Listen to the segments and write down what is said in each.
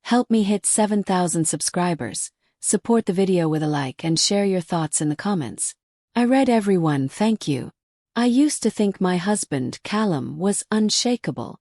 Help me hit 7,000 subscribers. Support the video with a like and share your thoughts in the comments. I read everyone, thank you. I used to think my husband, Callum, was unshakable.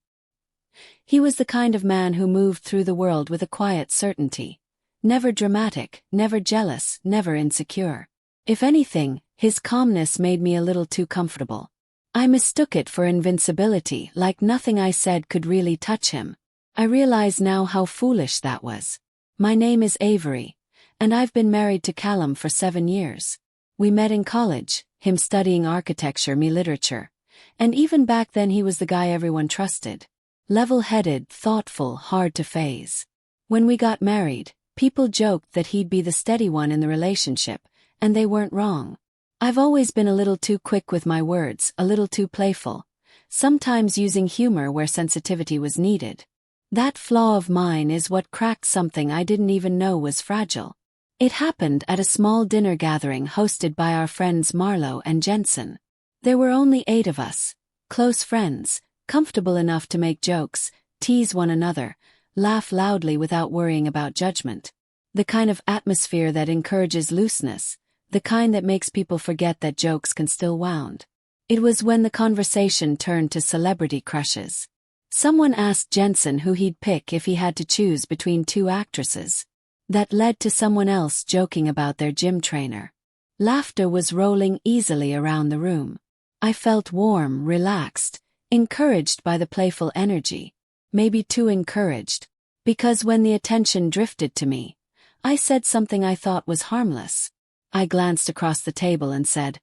He was the kind of man who moved through the world with a quiet certainty. Never dramatic, never jealous, never insecure. If anything, his calmness made me a little too comfortable. I mistook it for invincibility, like nothing I said could really touch him. I realize now how foolish that was. My name is Avery, and I've been married to Callum for 7 years. We met in college, him studying architecture, me literature. And even back then he was the guy everyone trusted. Level-headed, thoughtful, hard to faze. When we got married, people joked that he'd be the steady one in the relationship, and they weren't wrong. I've always been a little too quick with my words, a little too playful, sometimes using humor where sensitivity was needed. That flaw of mine is what cracked something I didn't even know was fragile. It happened at a small dinner gathering hosted by our friends Marlo and Jensen. There were only 8 of us, close friends, comfortable enough to make jokes, tease one another, laugh loudly without worrying about judgment. The kind of atmosphere that encourages looseness, the kind that makes people forget that jokes can still wound. It was when the conversation turned to celebrity crushes. Someone asked Jensen who he'd pick if he had to choose between 2 actresses. That led to someone else joking about their gym trainer. Laughter was rolling easily around the room. I felt warm, relaxed, encouraged by the playful energy. Maybe too encouraged. Because when the attention drifted to me, I said something I thought was harmless. I glanced across the table and said,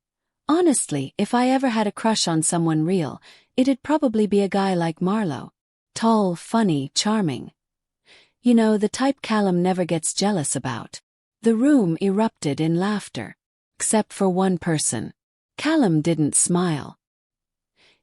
honestly, if I ever had a crush on someone real, it'd probably be a guy like Marlo. Tall, funny, charming. You know, the type Callum never gets jealous about. The room erupted in laughter. Except for one person. Callum didn't smile.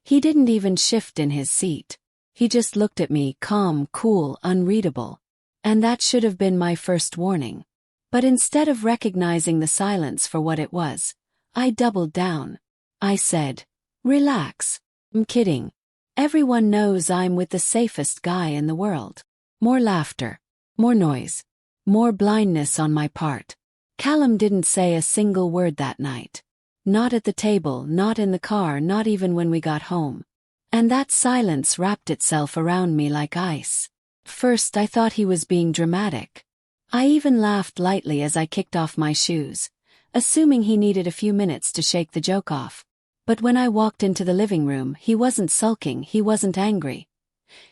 He didn't even shift in his seat. He just looked at me, calm, cool, unreadable. And that should have been my first warning. But instead of recognizing the silence for what it was, I doubled down. I said, relax. I'm kidding. Everyone knows I'm with the safest guy in the world. More laughter. More noise. More blindness on my part. Callum didn't say a single word that night. Not at the table, not in the car, not even when we got home. And that silence wrapped itself around me like ice. First I thought he was being dramatic. I even laughed lightly as I kicked off my shoes, assuming he needed a few minutes to shake the joke off. But when I walked into the living room, he wasn't sulking, he wasn't angry.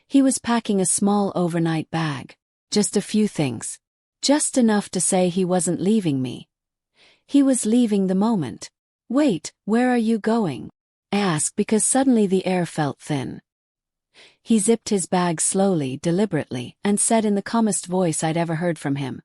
He was packing a small overnight bag. Just a few things. Just enough to say he wasn't leaving me. He was leaving the moment. Wait, where are you going? I asked because suddenly the air felt thin. He zipped his bag slowly, deliberately, and said in the calmest voice I'd ever heard from him,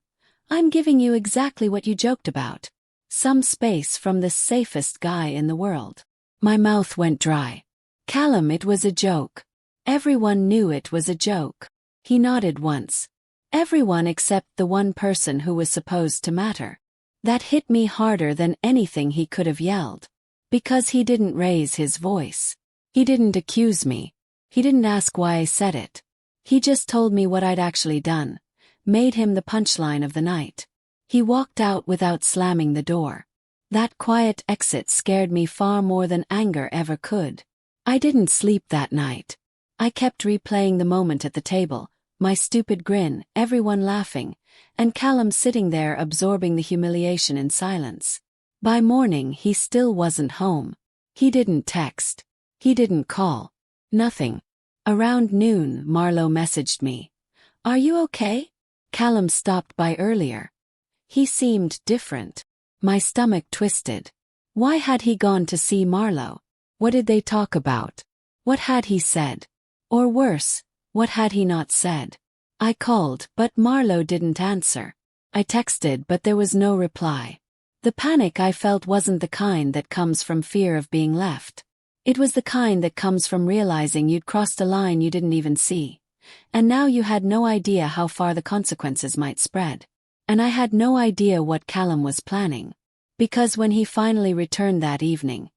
I'm giving you exactly what you joked about. Some space from the safest guy in the world. My mouth went dry. Callum, it was a joke. Everyone knew it was a joke. He nodded once. Everyone except the one person who was supposed to matter. That hit me harder than anything he could have yelled. Because he didn't raise his voice. He didn't accuse me. He didn't ask why I said it. He just told me what I'd actually done. Made him the punchline of the night. He walked out without slamming the door. That quiet exit scared me far more than anger ever could. I didn't sleep that night. I kept replaying the moment at the table, my stupid grin, everyone laughing, and Callum sitting there absorbing the humiliation in silence. By morning he still wasn't home. He didn't text. He didn't call. Nothing. Around noon, Marlo messaged me. Are you okay? Callum stopped by earlier. He seemed different. My stomach twisted. Why had he gone to see Marlo? What did they talk about? What had he said? Or worse, what had he not said? I called, but Marlo didn't answer. I texted, but there was no reply. The panic I felt wasn't the kind that comes from fear of being left. It was the kind that comes from realizing you'd crossed a line you didn't even see. And now you had no idea how far the consequences might spread. And I had no idea what Callum was planning. Because when he finally returned that evening,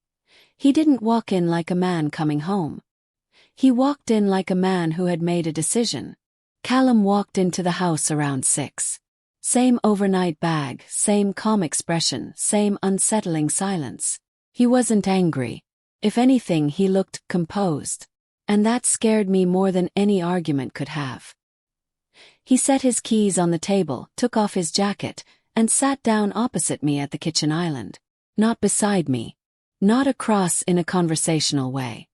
he didn't walk in like a man coming home. He walked in like a man who had made a decision. Callum walked into the house around 6. Same overnight bag, same calm expression, same unsettling silence. He wasn't angry. If anything, he looked composed. And that scared me more than any argument could have. He set his keys on the table, took off his jacket, and sat down opposite me at the kitchen island. Not beside me. Not across in a conversational way.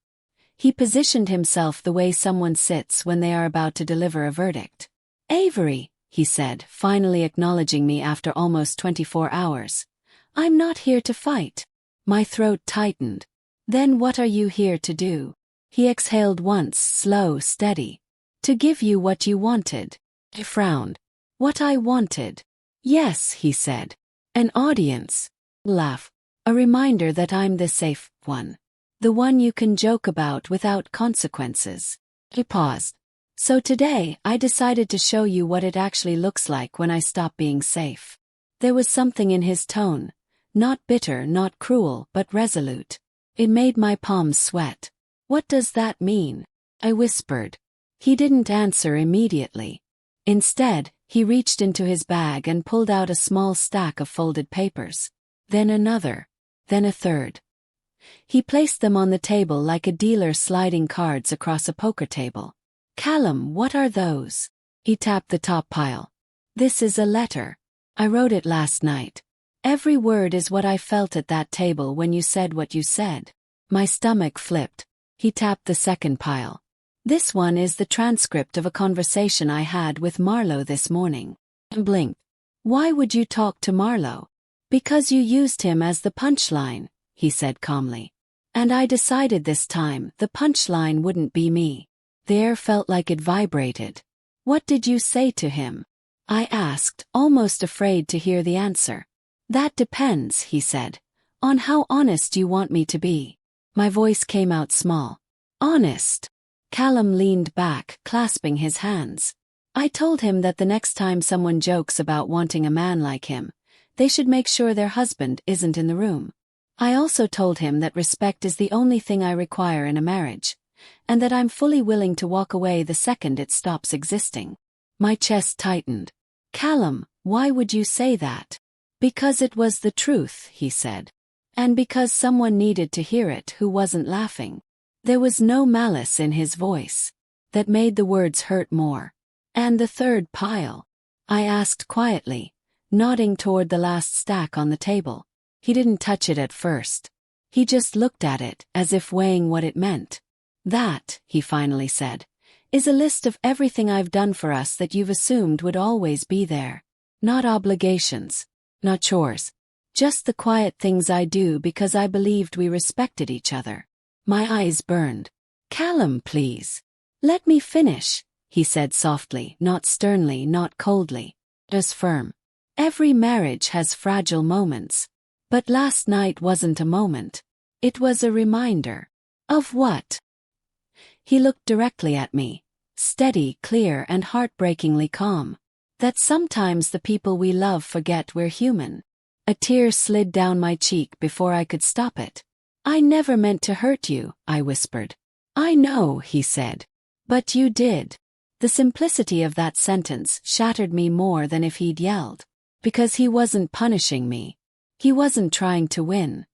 He positioned himself the way someone sits when they are about to deliver a verdict. "Avery," he said, finally acknowledging me after almost 24 hours. "I'm not here to fight." My throat tightened. "Then what are you here to do?" He exhaled once, slow, steady. "To give you what you wanted." I frowned. "What I wanted?" "Yes," he said. "An audience." Laugh. "A reminder that I'm the safe one. The one you can joke about without consequences." He paused. "So today, I decided to show you what it actually looks like when I stop being safe." There was something in his tone. Not bitter, not cruel, but resolute. It made my palms sweat. "What does that mean?" I whispered. He didn't answer immediately. Instead, he reached into his bag and pulled out a small stack of folded papers. Then another. Then a third. He placed them on the table like a dealer sliding cards across a poker table. "Callum, what are those?" He tapped the top pile. "This is a letter. I wrote it last night. Every word is what I felt at that table when you said what you said." My stomach flipped. He tapped the second pile. "This one is the transcript of a conversation I had with Marlowe this morning." I blinked. "Why would you talk to Marlowe?" "Because you used him as the punchline," he said calmly. "And I decided this time the punchline wouldn't be me." The air felt like it vibrated. "What did you say to him?" I asked, almost afraid to hear the answer. "That depends," he said, "on how honest you want me to be." My voice came out small. "Honest?" Callum leaned back, clasping his hands. "I told him that the next time someone jokes about wanting a man like him, they should make sure their husband isn't in the room. I also told him that respect is the only thing I require in a marriage, and that I'm fully willing to walk away the second it stops existing." My chest tightened. "Callum, why would you say that?" "Because it was the truth," he said. "And because someone needed to hear it who wasn't laughing." There was no malice in his voice. That made the words hurt more. "And the third pile?" I asked quietly, nodding toward the last stack on the table. He didn't touch it at first. He just looked at it, as if weighing what it meant. "That," he finally said, "is a list of everything I've done for us that you've assumed would always be there. Not obligations. Not chores. Just the quiet things I do because I believed we respected each other." My eyes burned. "Callum, please. Let me finish," he said softly, not sternly, not coldly. Just firm. "Every marriage has fragile moments. But last night wasn't a moment. It was a reminder." "Of what?" He looked directly at me. Steady, clear, and heartbreakingly calm. "That sometimes the people we love forget we're human." A tear slid down my cheek before I could stop it. "I never meant to hurt you," I whispered. "I know," he said. "But you did." The simplicity of that sentence shattered me more than if he'd yelled. Because he wasn't punishing me. He wasn't trying to win.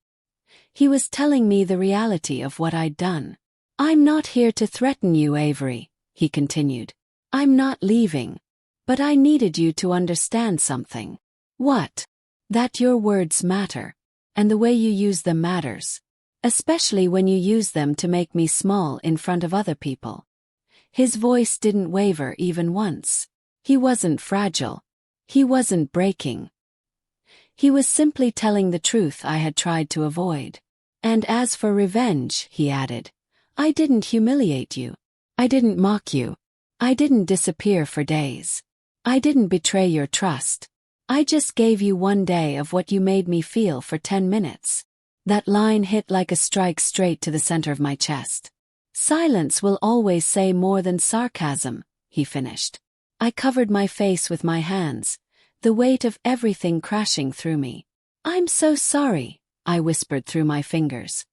He was telling me the reality of what I'd done. "I'm not here to threaten you, Avery," he continued. "I'm not leaving. But I needed you to understand something." "What?" "That your words matter. And the way you use them matters. Especially when you use them to make me small in front of other people." His voice didn't waver even once. He wasn't fragile. He wasn't breaking. He was simply telling the truth I had tried to avoid. "And as for revenge," he added, "I didn't humiliate you. I didn't mock you. I didn't disappear for days. I didn't betray your trust. I just gave you one day of what you made me feel for 10 minutes. That line hit like a strike straight to the center of my chest. "Silence will always say more than sarcasm," he finished. I covered my face with my hands, the weight of everything crashing through me. "I'm so sorry," I whispered through my fingers.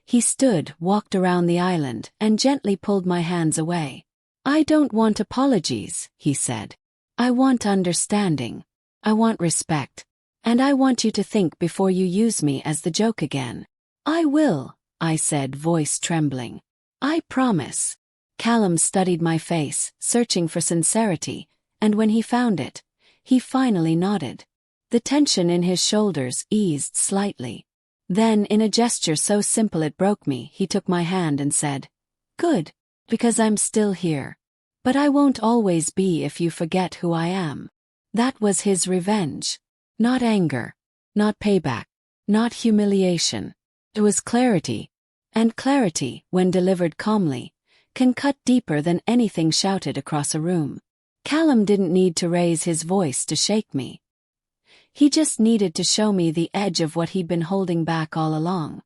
He stood, walked around the island, and gently pulled my hands away. I don't want apologies, he said. I want understanding. I want respect. And I want you to think before you use me as the joke again. I will, I said, voice trembling. I promise. Callum studied my face, searching for sincerity, and when he found it, he finally nodded. The tension in his shoulders eased slightly. Then, in a gesture so simple it broke me, he took my hand and said, "Good, because I'm still here. But I won't always be if you forget who I am." That was his revenge. Not anger. Not payback. Not humiliation. It was clarity. And clarity, when delivered calmly, can cut deeper than anything shouted across a room. Callum didn't need to raise his voice to shake me. He just needed to show me the edge of what he'd been holding back all along.